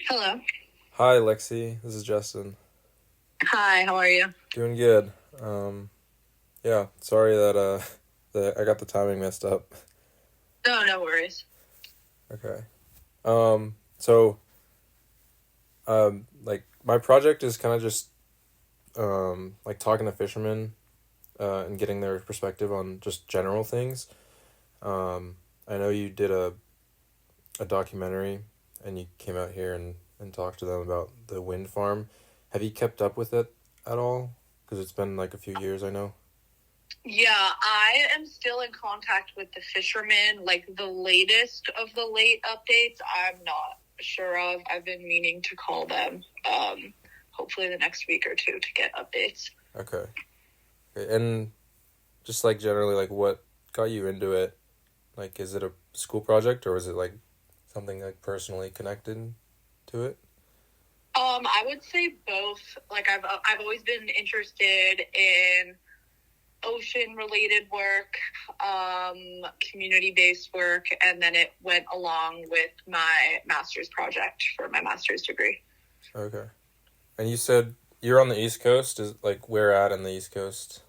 Hello. Hi, Lexi. This is Justin. Hi, how are you? Doing good. Yeah, sorry that that I got the timing messed up. No, no worries. Okay. So like my project is kind of just like talking to fishermen and getting their perspective on just general things. Um, I know you did a documentary and you came out here and talked to them about the wind farm. Have you kept up with it at all? Because it's been like a few years, I know. Yeah, I am still in contact with the fishermen. Like the latest of the late updates, I'm not sure of. I've been meaning to call them hopefully the next week or two to get updates. Okay. Okay. And just like generally, like what got you into it? Like, is it a school project or is it like something like personally connected to it? I would say both. Like I've always been interested in ocean related work, community based work, and then it went along with my master's project for my master's degree. Okay. And you said you're on the East Coast. Is like where at on the East Coast?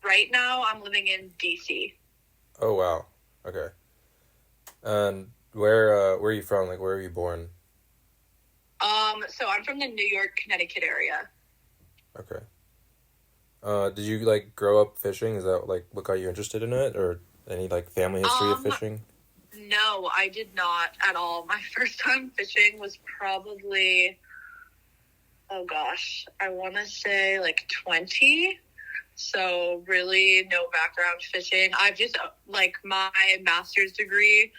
Right now I'm living in DC. Oh wow. Okay. And where are you from? Like where were you born? So I'm from the New York, Connecticut area. Okay. Did you like grow up fishing? Is that like what got you interested in it, or any like family history of Um, fishing? no, I did not at all. My first time fishing was probably, oh gosh, I want to say like 20. So really no background fishing. I've just like my master's degree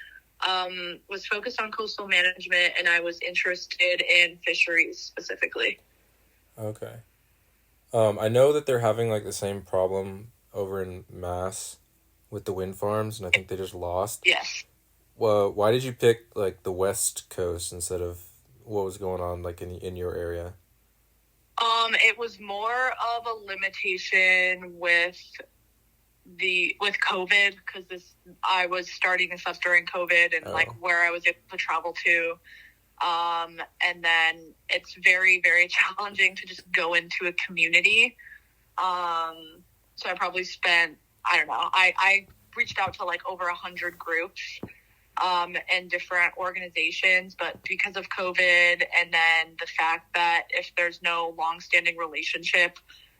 was focused on coastal management and I was interested in fisheries specifically. Okay. I know that they're having like the same problem over in Mass with the wind farms, and I think they just lost. Yes. Well, why did you pick like the West Coast instead of what was going on like in your area? It was more of a limitation with COVID because this I was starting this up during COVID and like Oh, where I was able to travel to. And then it's very, very challenging to just go into a community. So I probably spent, I don't know, I reached out to like over 100 groups and different organizations, but because of COVID and then the fact that if there's no long-standing relationship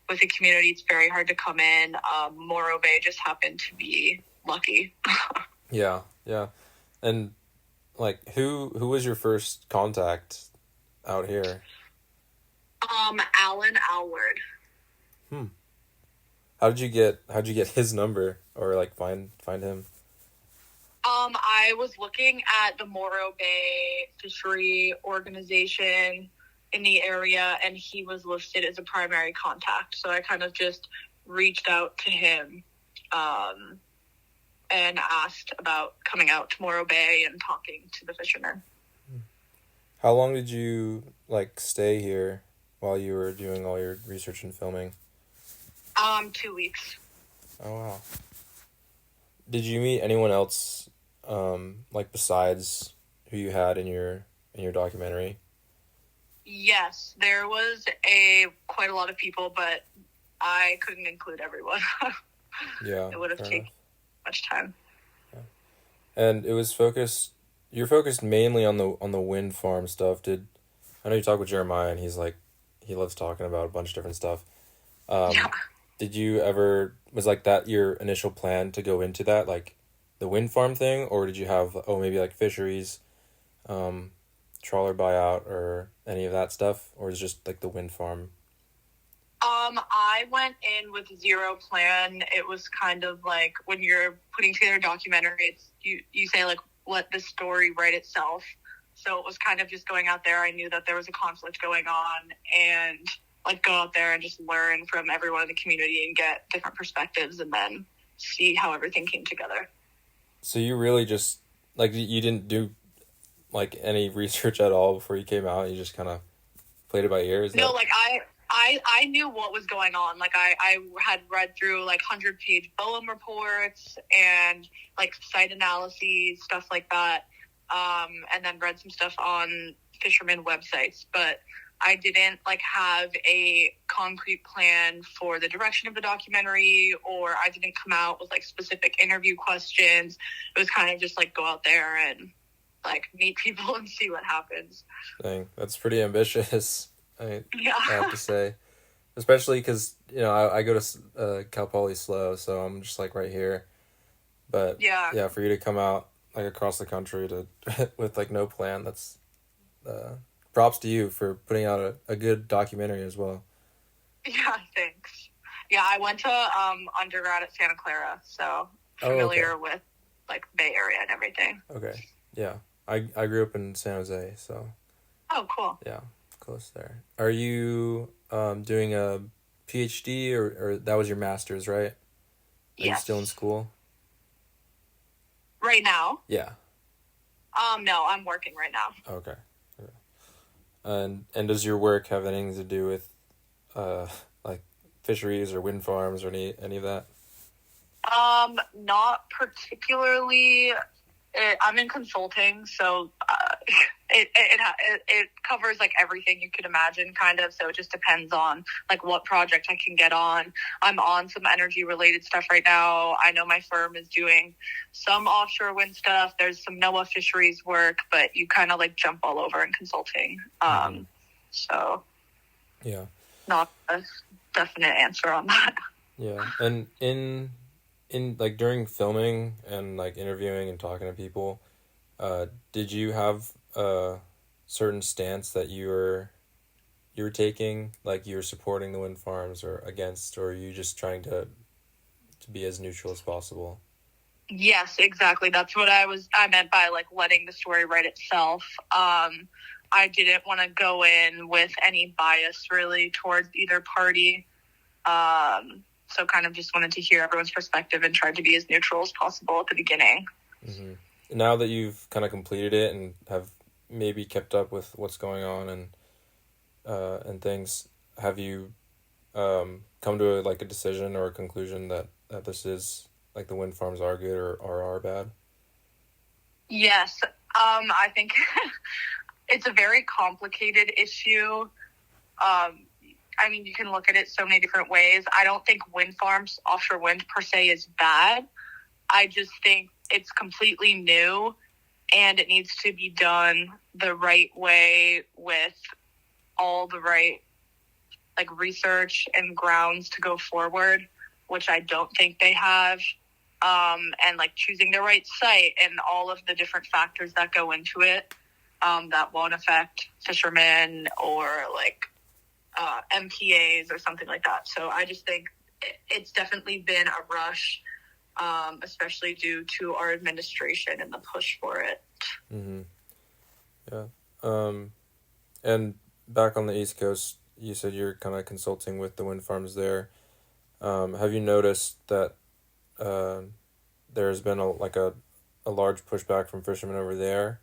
with the community, it's very hard to come in. Morro Bay just happened to be lucky. yeah, yeah. And like who was your first contact out here? Alan Alward. Hmm. How'd you get his number or like find him? I was looking at the Morro Bay Fishery Organization in the area, and he was listed as a primary contact. So I kind of just reached out to him um, and asked about coming out to Morro Bay and talking to the fishermen. How long did you like stay here while you were doing all your research and filming? 2 weeks. Oh wow. Did you meet anyone else like besides who you had in your documentary? Yes, there was a quite a lot of people, but I couldn't include everyone. Yeah, It would have fair taken enough. much time. Yeah. And it was focused you're focused mainly on the wind farm stuff. Did I know you talked with Jeremiah and he's like he loves talking about a bunch of different stuff. Yeah. Um did you ever was like that your initial plan to go into that like the wind farm thing, or did you have maybe like fisheries, um trawler buyout or any of that stuff, or is it just like the wind farm? I went in with zero plan. It was kind of like when you're putting together a documentary, it's you say like let the story write itself. So it was kind of just going out there. I knew that there was a conflict going on and like go out there and just learn from everyone in the community and get different perspectives and then see how everything came together. So you really just like you didn't do like any research at all before you came out. You just kind of played it by ear. Is No, that? like I knew what was going on. Like I had read through like 100-page BOEM reports and like site analyses, stuff like that. And then read some stuff on fishermen websites, but I didn't like have a concrete plan for the direction of the documentary, or I didn't come out with like specific interview questions. It was kind of just like go out there and like meet people and see what happens. Dang, that's pretty ambitious. I Yeah. I have to say, especially because I go to Cal Poly SLO, so I'm just like right here. But Yeah. yeah, for you to come out like across the country to with like no plan, that's props to you for putting out a good documentary as well. Yeah, thanks. Yeah, I went to undergrad at Santa Clara, so Oh, familiar okay. with like Bay Area and everything. Okay. Yeah. I grew up in San Jose, so Oh, cool. yeah, close there. Are you doing a PhD or that was your master's, right? Are you still in Yes. school? Right now? Yeah. No, I'm working right now. Okay. Okay. And does your work have anything to do with like fisheries or wind farms or any of that? Not particularly. I'm in consulting, so it covers like everything you could imagine, kind of. So it just depends on like what project I can get on. I'm on some energy related stuff right now. I know my firm is doing some offshore wind stuff. There's some NOAA fisheries work, but you kind of like jump all over in consulting. So Yeah. not a definite answer on that. Yeah. And in like during filming and like interviewing and talking to people, did you have a certain stance that you were taking, like you were supporting the wind farms or against, or are you just trying to be as neutral as possible? Yes, exactly. That's what I meant by like letting the story write itself. I didn't want to go in with any bias really towards either party. So kind of just wanted to hear everyone's perspective and tried to be as neutral as possible at the beginning. Mm-hmm. Now that you've kind of completed it and have maybe kept up with what's going on and things, have you come to like a decision or a conclusion that this is like the wind farms are good or are bad? Yes. I think it's a very complicated issue. I mean, you can look at it so many different ways. I don't think wind farms, offshore wind per se, is bad. I just think it's completely new and it needs to be done the right way with all the right like research and grounds to go forward, which I don't think they have. And like choosing the right site and all of the different factors that go into it that won't affect fishermen or like MPAs or something like that. So I just think it's definitely been a rush, especially due to our administration and the push for it. Mm-hmm. Yeah. And back on the East Coast, you said you're kind of consulting with the wind farms there. Have you noticed that there's been a large pushback from fishermen over there?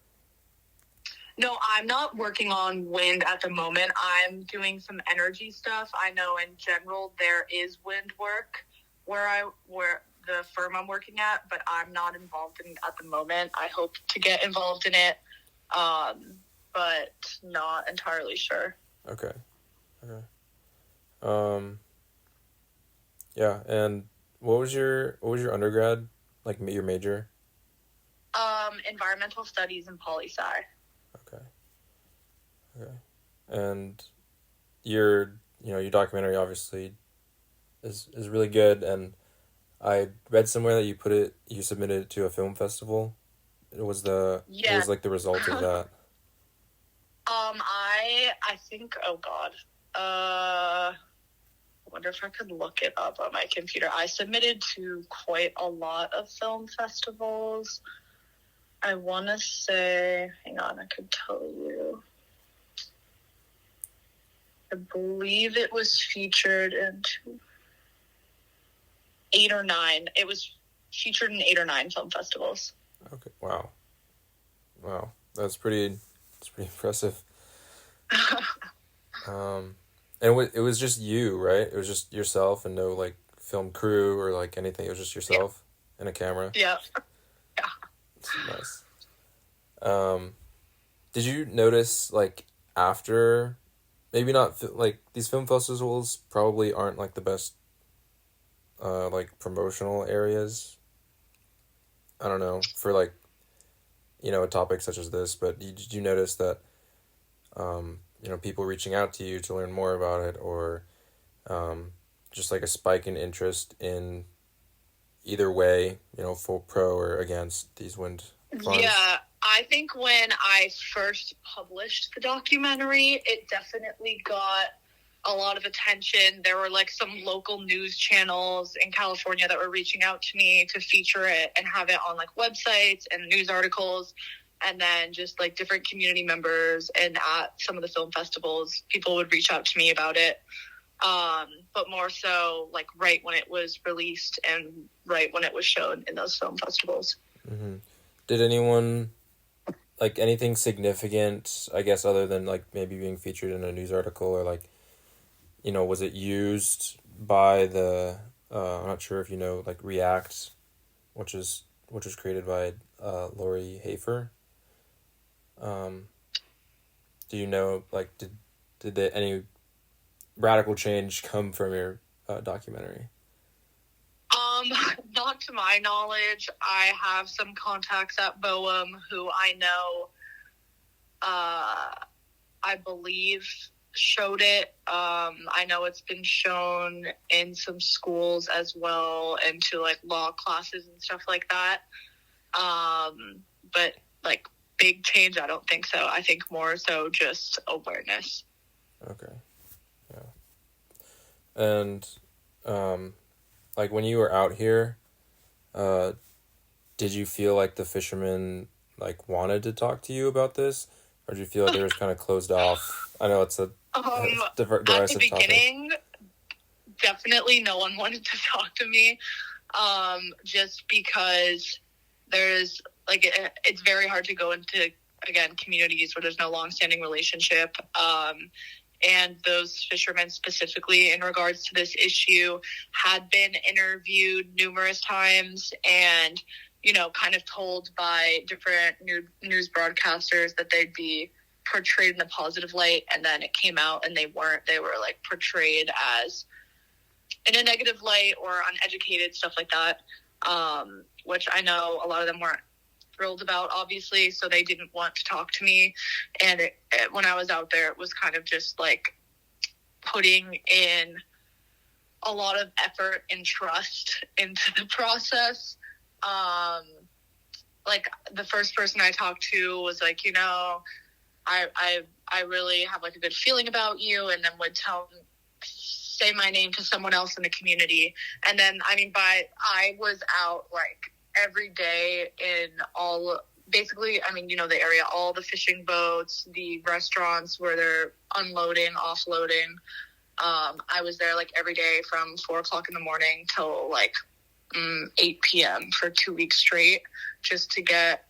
No, I'm not working on wind at the moment. I'm doing some energy stuff. I know in general there is wind work where the firm I'm working at, but I'm not involved in it at the moment. I hope to get involved in it, but not entirely sure. Okay. Yeah, and what was your undergrad, like your major? Environmental studies and poli-sci. Okay. And your documentary obviously is really good, and I read somewhere that you submitted it to a film festival. It was like the result of that. I think, oh God, I wonder if I could look it up on my computer. I submitted to quite a lot of film festivals. I want to say, hang on, I could tell you. I believe it was featured in 8 or 9. It was featured in 8 or 9 film festivals. Okay. Wow. That's pretty impressive. And it was just you, right? It was just yourself and no like film crew or like anything. It was just yourself and a camera. Yeah. That's nice. Did you notice, like, after, maybe not, like, these film festivals probably aren't, like, the best, like, promotional areas, I don't know, for, like, a topic such as this, but did you notice that, people reaching out to you to learn more about it, or um, just, like, a spike in interest in either way, full pro or against these wind farms? Yeah, I think when I first published the documentary, it definitely got a lot of attention. There were like some local news channels in California that were reaching out to me to feature it and have it on like websites and news articles. And then just like different community members and at some of the film festivals, people would reach out to me about it. But more so like right when it was released and right when it was shown in those film festivals. Mm-hmm. Did anyone, like, anything significant, I guess, other than, like, maybe being featured in a news article, or, like, was it used by the, I'm not sure if like, React, which was created by Lori Hafer? Do you know, like, did any radical change come from your documentary? Not to my knowledge. I have some contacts at Boehm who I know, I believe showed it. I know it's been shown in some schools as well, and to like law classes and stuff like that. But like big change, I don't think so. I think more so just awareness. Okay. Yeah. And, like, when you were out here, did you feel like the fishermen, like, wanted to talk to you about this? Or did you feel like they were just kind of closed off? I know it's a at the beginning, topic. Definitely no one wanted to talk to me, just because there's, like, it's very hard to go into, again, communities where there's no long-standing relationship, and those fishermen specifically in regards to this issue had been interviewed numerous times and, kind of told by different news broadcasters that they'd be portrayed in the positive light, and then it came out and they weren't. They were like portrayed as in a negative light or uneducated, stuff like that, which I know a lot of them weren't thrilled about, obviously, so they didn't want to talk to me. And when I was out there, it was kind of just like putting in a lot of effort and trust into the process. Like the first person I talked to was like, I really have like a good feeling about you, and then would say my name to someone else in the community. And then, I was out like every day in basically, the area, all the fishing boats, the restaurants where they're unloading, offloading. I was there like every day from 4:00 in the morning till like 8 p.m. for 2 weeks straight, just to get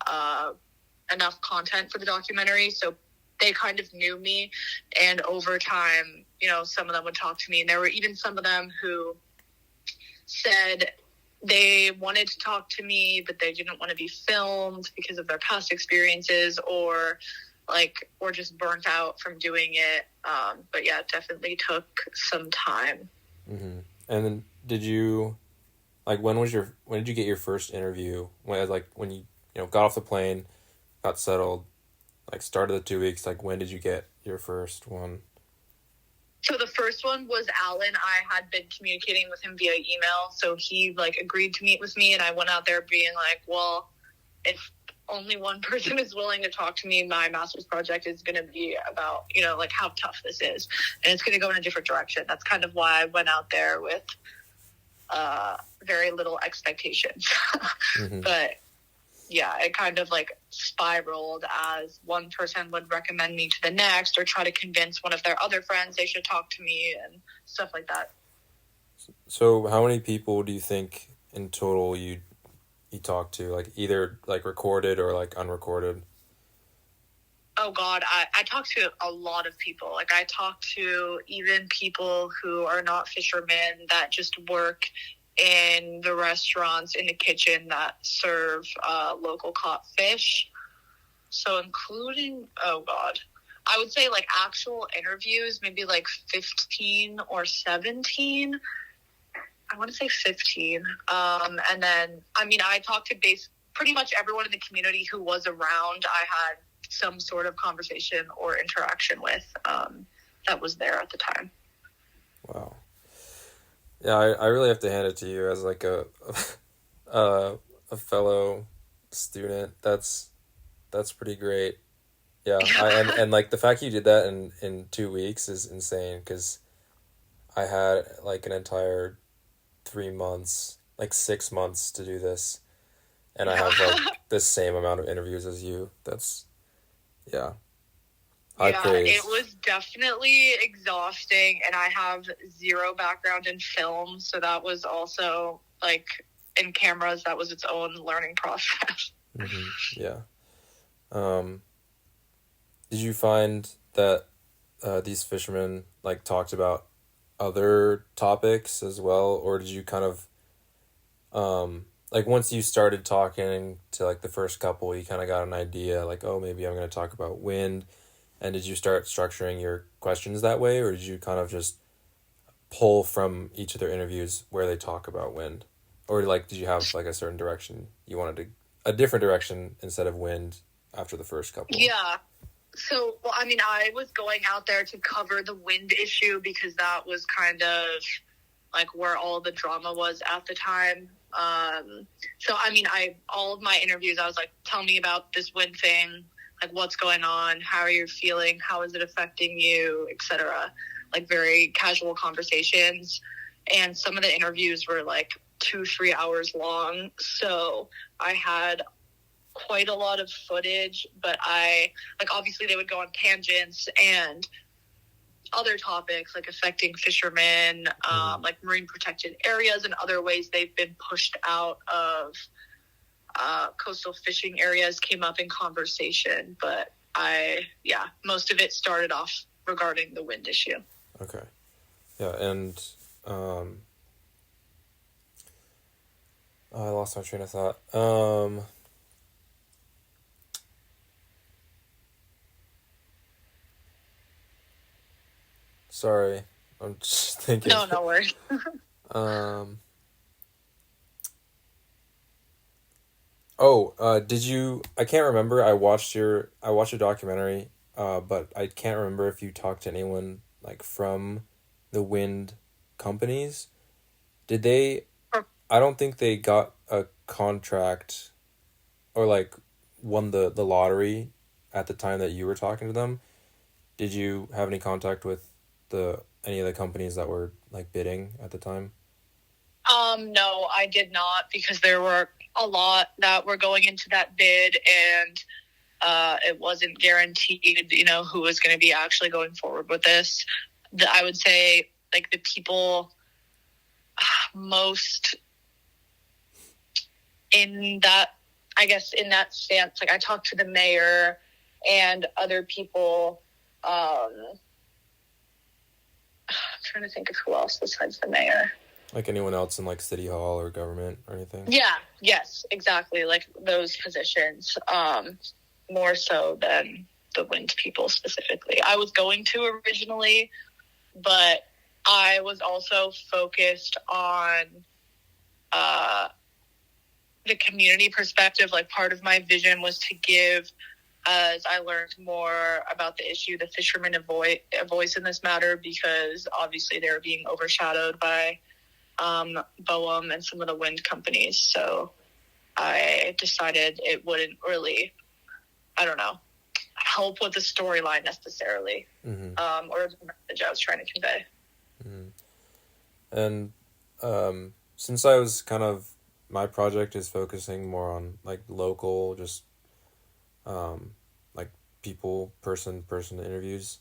enough content for the documentary. So they kind of knew me, and over time, some of them would talk to me, and there were even some of them who said they wanted to talk to me, but they didn't want to be filmed because of their past experiences, or just burnt out from doing it. But yeah, it definitely took some time. Mm-hmm. And then did you, like, when did you get your first interview? When you got off the plane, got settled, like, started the 2 weeks, like, when did you get your first one? So the first one was Alan. I had been communicating with him via email, so he like agreed to meet with me, and I went out there being like, well, if only one person is willing to talk to me, my master's project is going to be about, like how tough this is, and it's going to go in a different direction. That's kind of why I went out there with very little expectations. Mm-hmm. But yeah, it kind of like spiraled as one person would recommend me to the next, or try to convince one of their other friends they should talk to me and stuff like that. So how many people do you think in total you talked to, like either like recorded or like unrecorded? Oh God, I talked to a lot of people. Like I talked to even people who are not fishermen that just work in the restaurants in the kitchen that serve local caught fish. So including, oh God, I would say like actual interviews, maybe like 15 or 17. I want to say 15. And then, I mean, I talked to pretty much everyone in the community who was around. I had some sort of conversation or interaction with that was there at the time. Wow. Yeah, I really have to hand it to you as like a fellow student. That's pretty great. Yeah, and like the fact you did that in 2 weeks is insane because I had like an entire 3 months, like 6 months to do this, and I have like the same amount of interviews as you. That's yeah. High praise. It was definitely exhausting, and I have zero background in film, so that was also like in cameras. That was its own learning process. Mm-hmm. Yeah. Did you find that these fishermen like talked about other topics as well, or did you kind of like once you started talking to like the first couple, you kind of got an idea like, oh, maybe I'm going to talk about wind, and did you start structuring your questions that way, or did you kind of just pull from each of their interviews where they talk about wind, or like did you have like a certain direction you wanted to a different direction instead of wind after the first couple? Yeah. So, well, I mean, I was going out there to cover the wind issue because that was kind of like where all the drama was at the time. So, I mean, all of my interviews, I was like, tell me about this wind thing, like what's going on, how are you feeling, how is it affecting you, etc. Like very casual conversations. And some of the interviews were like 2-3 hours long. So I had quite a lot of footage, but obviously they would go on tangents and other topics like affecting fishermen, like marine protected areas and other ways they've been pushed out of coastal fishing areas came up in conversation. But most of it started off regarding the wind issue. Okay. Yeah, and I lost my train of thought. Sorry, I'm just thinking. No worries. Did you? I can't remember. I watched your documentary, but I can't remember if you talked to anyone like from the wind companies. Did they? I don't think they got a contract, or like won the lottery at the time that you were talking to them. Did you have any contact with any of the companies that were like bidding at the time? No, I did not, because there were a lot that were going into that bid, and it wasn't guaranteed, who was going to be actually going forward with this. I would say like the people most in that, I guess, in that stance, like I talked to the mayor and other people. I'm trying to think of who else besides the mayor. Like anyone else in like city hall or government or anything? Yeah, yes, exactly. Like those positions, more so than the wind people specifically. I was going to originally, but I was also focused on the community perspective. Like part of my vision was to give, as I learned more about the issue, the fishermen a voice in this matter, because obviously they're being overshadowed by BOEM and some of the wind companies. So I decided it wouldn't really, help with the storyline necessarily, or the message I was trying to convey. And since I was my project is focusing more on like local, just like people, person interviews.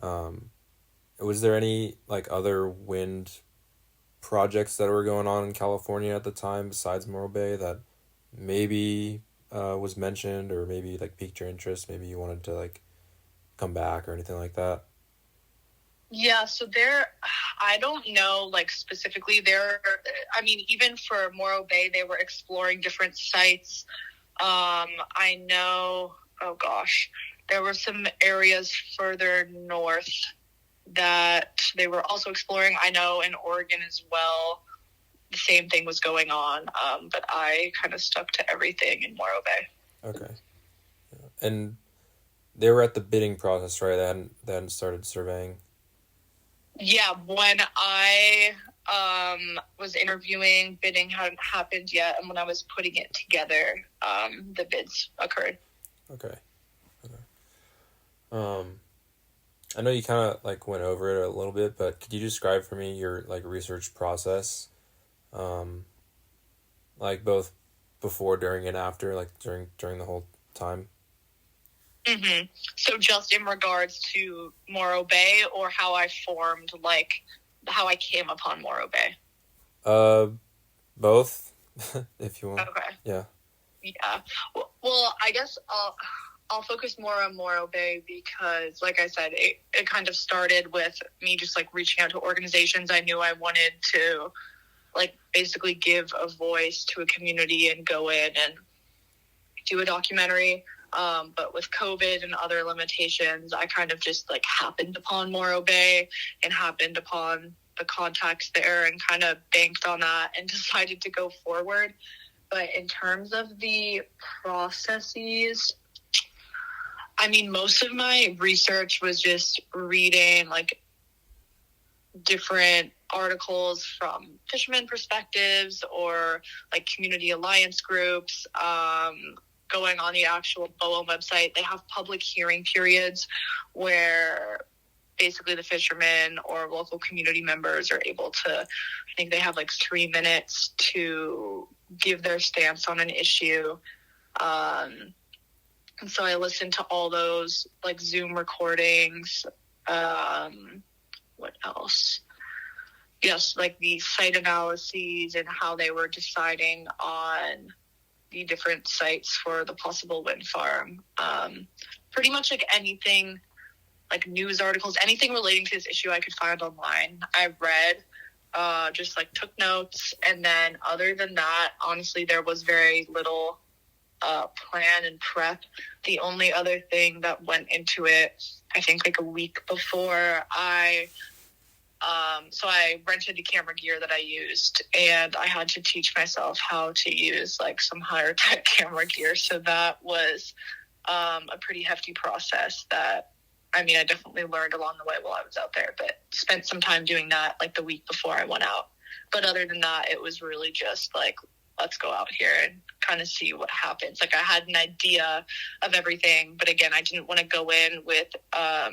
Was there any like other wind projects that were going on in California at the time besides Morro Bay that maybe was mentioned, or maybe like piqued your interest, maybe you wanted to like come back or anything like that? Yeah, so I don't know, like specifically even for Morro Bay, they were exploring different sites. I know oh gosh, there were some areas further north that they were also exploring. I know in Oregon as well, the same thing was going on, but I kind of stuck to everything in Morro Bay. Okay. Yeah. And they were at the bidding process, right? They hadn't started surveying. Yeah, when I was interviewing, bidding hadn't happened yet, and when I was putting it together, the bids occurred. Okay. I know you kind of like went over it a little bit, but could you describe for me your like research process, like both before, during, and after, like during the whole time? Mm-hmm. So just in regards to Morro Bay, or how I formed, like how I came upon Morro Bay? Both, if you want. Okay. Yeah. Yeah. Well, I guess I'll focus more on Morro Bay because, like I said, it kind of started with me just like reaching out to organizations. I knew I wanted to like basically give a voice to a community and go in and do a documentary. But with COVID and other limitations, I kind of just like happened upon Morro Bay and happened upon the contacts there and kind of banked on that and decided to go forward. But in terms of the processes, I mean, most of my research was just reading like different articles from fishermen perspectives or like community alliance groups, going on the actual BOEM website. They have public hearing periods where basically the fishermen or local community members are able to, I think they have like 3 minutes to give their stance on an issue. And so I listened to all those like Zoom recordings. What else? Yes, like the site analyses and how they were deciding on the different sites for the possible wind farm. Pretty much like anything, like news articles, anything relating to this issue I could find online. I read, just like took notes. And then other than that, honestly, there was very little plan and prep. The only other thing that went into it, I think like a week before, so I rented the camera gear that I used, and I had to teach myself how to use like some higher tech camera gear. So that was a pretty hefty process that, I mean, I definitely learned along the way while I was out there, but spent some time doing that like the week before I went out. But other than that, it was really just like, let's go out here and kind of see what happens. Like I had an idea of everything, but again, I didn't want to go in with a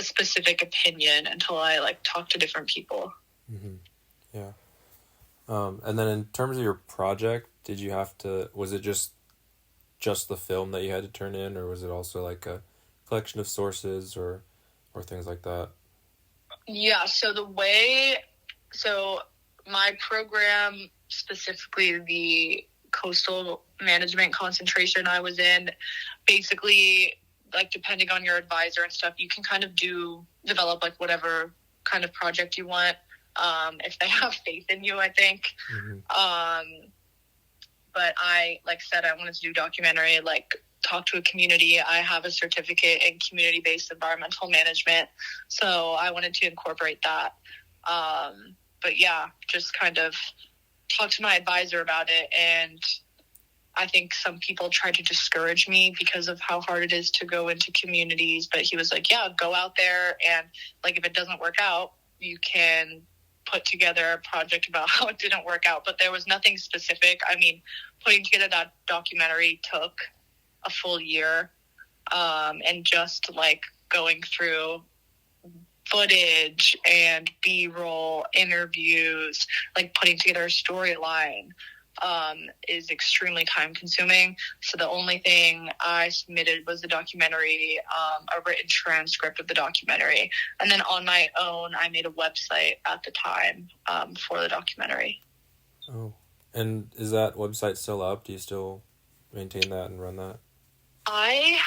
specific opinion until I like talked to different people. Mm-hmm. Yeah. And then in terms of your project, did you have to, was it just the film that you had to turn in, or was it also like a collection of sources or things like that? Yeah, so my program, specifically the coastal management concentration I was in, basically, like depending on your advisor and stuff, you can kind of develop like whatever kind of project you want, if they have faith in you, I think. Mm-hmm. But I, like said, I wanted to do documentary, like talk to a community. I have a certificate in community-based environmental management, so I wanted to incorporate that. But yeah, just kind of talk to my advisor about it, and I think some people try to discourage me because of how hard it is to go into communities, but he was like, yeah, go out there, and like if it doesn't work out, you can put together a project about how it didn't work out. But there was nothing specific. I mean, putting together that documentary took a full year, and just like going through footage and B-roll interviews, like putting together a storyline, is extremely time consuming. So the only thing I submitted was the documentary, a written transcript of the documentary. And then on my own, I made a website at the time, for the documentary. Oh, and is that website still up? Do you still maintain that and run that? I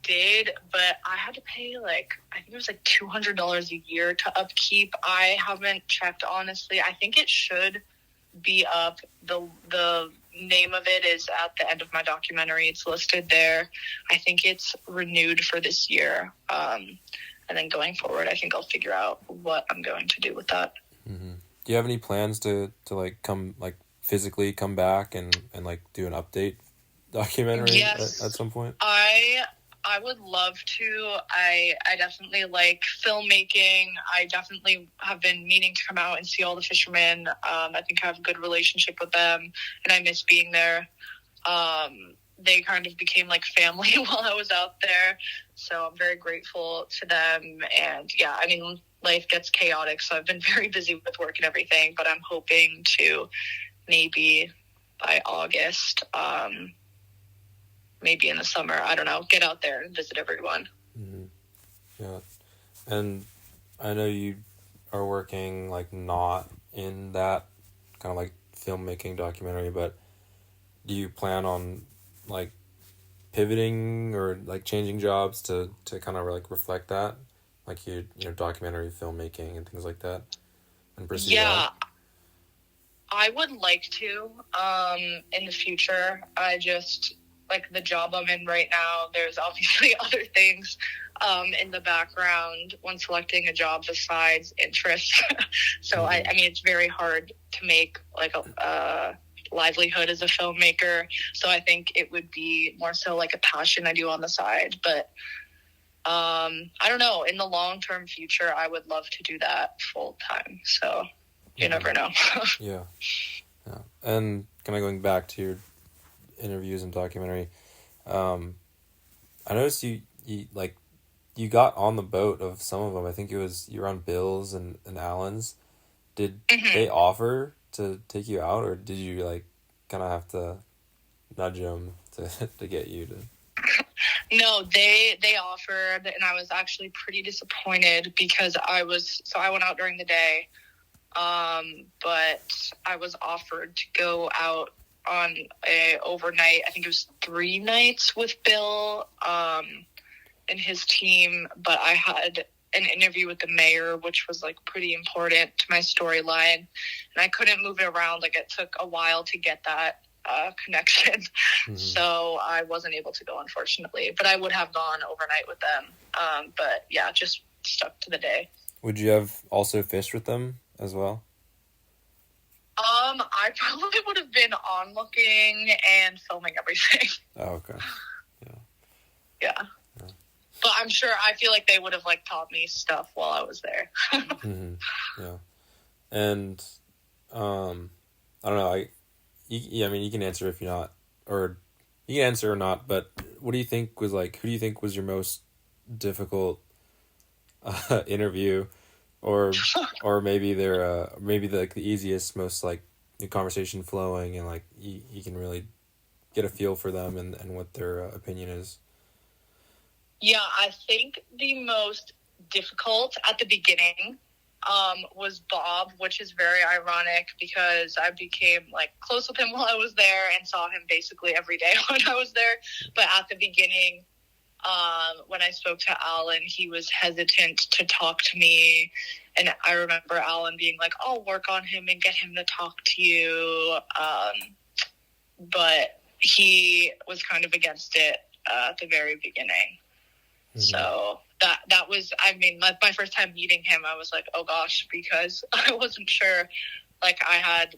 did, but I had to pay like, I think it was like $200 a year to upkeep. I haven't checked, honestly. I think it should be up. The name of it is at the end of my documentary. It's listed there. I think it's renewed for this year. And then going forward, I think I'll figure out what I'm going to do with that. Mm-hmm. Do you have any plans to like come like physically come back and like do an update documentary Yes, at some point? I would love to. I definitely like filmmaking. I definitely have been meaning to come out and see all the fishermen. I think I have a good relationship with them, and I miss being there. They kind of became like family while I was out there, so I'm very grateful to them. And yeah, I mean, life gets chaotic, so I've been very busy with work and everything, but I'm hoping to maybe by August, maybe in the summer, I don't know, get out there and visit everyone. Mm-hmm. Yeah. And I know you are working like not in that kind of like filmmaking documentary, but do you plan on like pivoting or like changing jobs to kind of like reflect that, like you know, documentary filmmaking and things like that, and pursue Yeah, that? I would like to in the future. I just like the job I'm in right now. There's obviously other things in the background when selecting a job besides interest. So Mm-hmm. I mean, it's very hard to make like a livelihood as a filmmaker. So I think it would be more so like a passion I do on the side. But I don't know. In the long-term future, I would love to do that full time. So you Mm-hmm. never know. Yeah. Yeah. And kind of going back to your interviews and documentary, I noticed you like you got on the boat of some of them. I think it was you were on Bill's and Allen's. Did they offer to take you out, or did you like kind of have to nudge them to get you to? No, they offered, and I was actually pretty disappointed because I went out during the day, but I was offered to go out on a overnight. I think it was 3 nights with Bill, and his team, but I had an interview with the mayor, which was like pretty important to my storyline, and I couldn't move it around. Like it took a while to get that connection. Mm-hmm. So I wasn't able to go, unfortunately, but I would have gone overnight with them. But yeah, just stuck to the day. Would you have also fished with them as well? I probably would have been onlooking and filming everything. Oh, okay. Yeah. But I'm sure, I feel like they would have like taught me stuff while I was there. Mm-hmm. Yeah. And I don't know, I mean, you can answer if you're not, or you can answer or not, but what do you think was like, who do you think was your most difficult interview, or maybe they're maybe the easiest, most like the conversation flowing, and like you can really get a feel for them and what their opinion is? Yeah, I think the most difficult at the beginning was Bob, which is very ironic because I became like close with him while I was there and saw him basically every day when I was there. But at the beginning, when I spoke to Alan, he was hesitant to talk to me. And I remember Alan being like, I'll work on him and get him to talk to you. But he was kind of against it at the very beginning. Mm-hmm. So that was, I mean, my first time meeting him, I was like, oh gosh, because I wasn't sure, like I had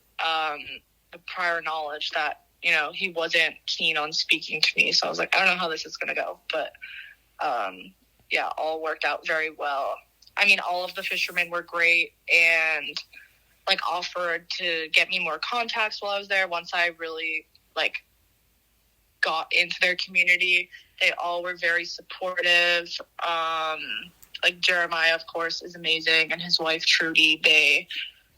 the prior knowledge that, you know, he wasn't keen on speaking to me. So I was like, I don't know how this is going to go, but yeah, all worked out very well. I mean, all of the fishermen were great and like offered to get me more contacts while I was there. Once I really like got into their community, they all were very supportive. Like Jeremiah, of course, is amazing, and his wife Trudy, they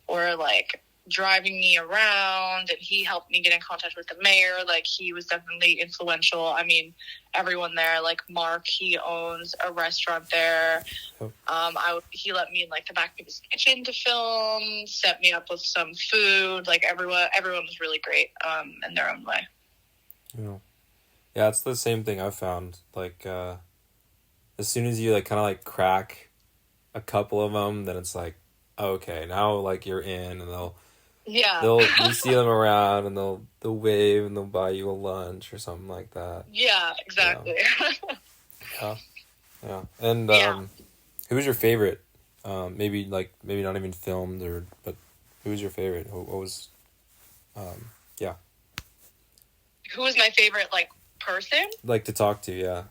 were like driving me around, and he helped me get in contact with the mayor. Like he was definitely influential. I mean, everyone there, like Mark, he owns a restaurant there. He let me in like the back of his kitchen to film, set me up with some food. Like everyone was really great in their own way. Yeah, it's the same thing I've found. Like, as soon as you like kind of like crack a couple of them, then it's like, okay, now like you're in, and Yeah. You see them around and they'll wave and they'll buy you a lunch or something like that. Yeah, Yeah. exactly. Yeah. Yeah. And Yeah. who was your favorite? Maybe not even filmed but who was your favorite? What was yeah. Who was my favorite, like, person? Like to talk to, yeah.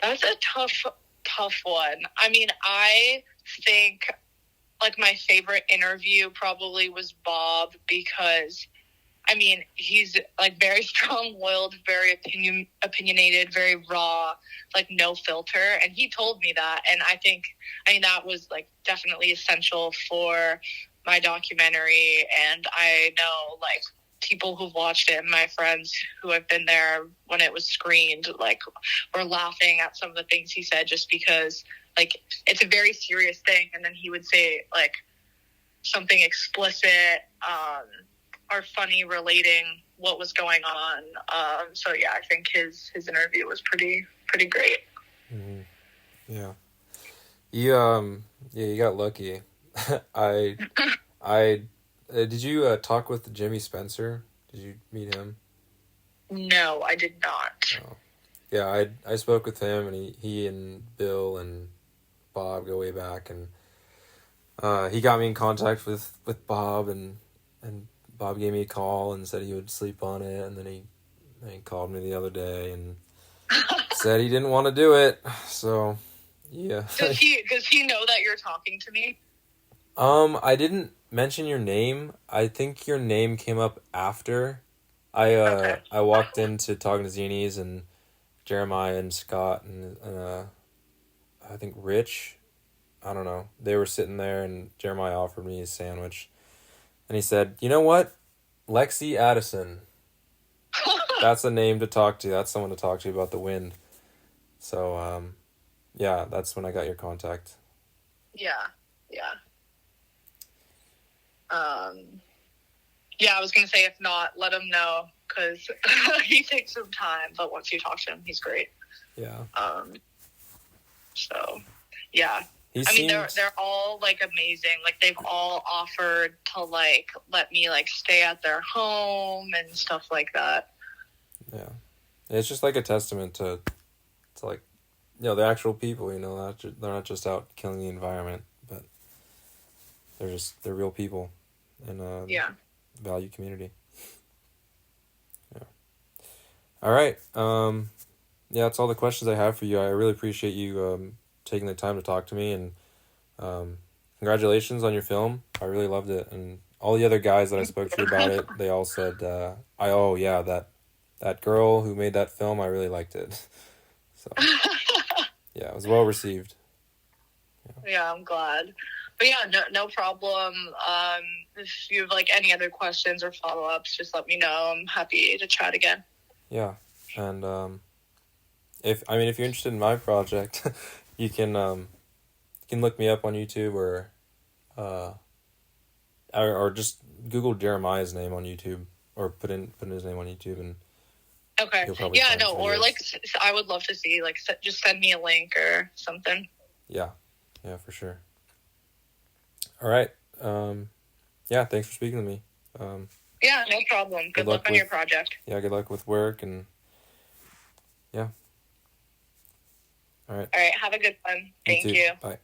That's a tough one. I mean, I think, like, my favorite interview probably was Bob because, I mean, he's, like, very strong-willed, very opinionated, very raw, like, no filter. And he told me that. And I mean, that was, like, definitely essential for my documentary. And I know, like, people who've watched it and my friends who have been there when it was screened, like, were laughing at some of the things he said just because, like, it's a very serious thing. And then he would say, like, something explicit, or funny relating what was going on. So yeah, I think his interview was pretty great. Mm-hmm. Yeah. You got lucky. I did you talk with Jimmy Spencer? Did you meet him? No, I did not. Oh. Yeah, I spoke with him, and he and Bill and Bob go way back, and he got me in contact with Bob, and Bob gave me a call and said he would sleep on it, and then he called me the other day and said he didn't want to do it. So yeah. Does he know that you're talking to me? I didn't mention your name. I think your name came up after. Okay. I walked into talking to Zinies and Jeremiah and Scott and I think Rich. I don't know. They were sitting there and Jeremiah offered me a sandwich. And he said, "You know what? Lexi Addison. That's a name to talk to. That's someone to talk to about the wind." So, yeah, that's when I got your contact. Yeah. Yeah, I was going to say, if not, let him know, because he takes some time, but once you talk to him, he's great. Yeah. So, yeah. I mean, they're all, like, amazing. Like, they've all offered to, like, let me, like, stay at their home and stuff like that. Yeah. It's just, like, a testament to like, the actual people, they're not just out killing the environment, but they're real people and Yeah. value community. Yeah. All right. Yeah, that's all the questions I have for you. I really appreciate you taking the time to talk to me, and congratulations on your film. I really loved it, and all the other guys that I spoke to about it, they all said, that girl who made that film, I really liked it. So yeah, it was well received. Yeah, I'm glad. But yeah, no problem. If you have, like, any other questions or follow-ups, just let me know. I'm happy to chat again. Yeah, and if you're interested in my project, you can look me up on YouTube or just Google Jeremiah's name on YouTube, or put in his name on YouTube, and okay. Yeah, no, or, like, I would love to see, like, just send me a link or something. Yeah, for sure. All right. Yeah, thanks for speaking to me. Yeah, no problem. Good luck on your project. Yeah, good luck with work, and yeah. All right. Have a good one. Thank you. Bye.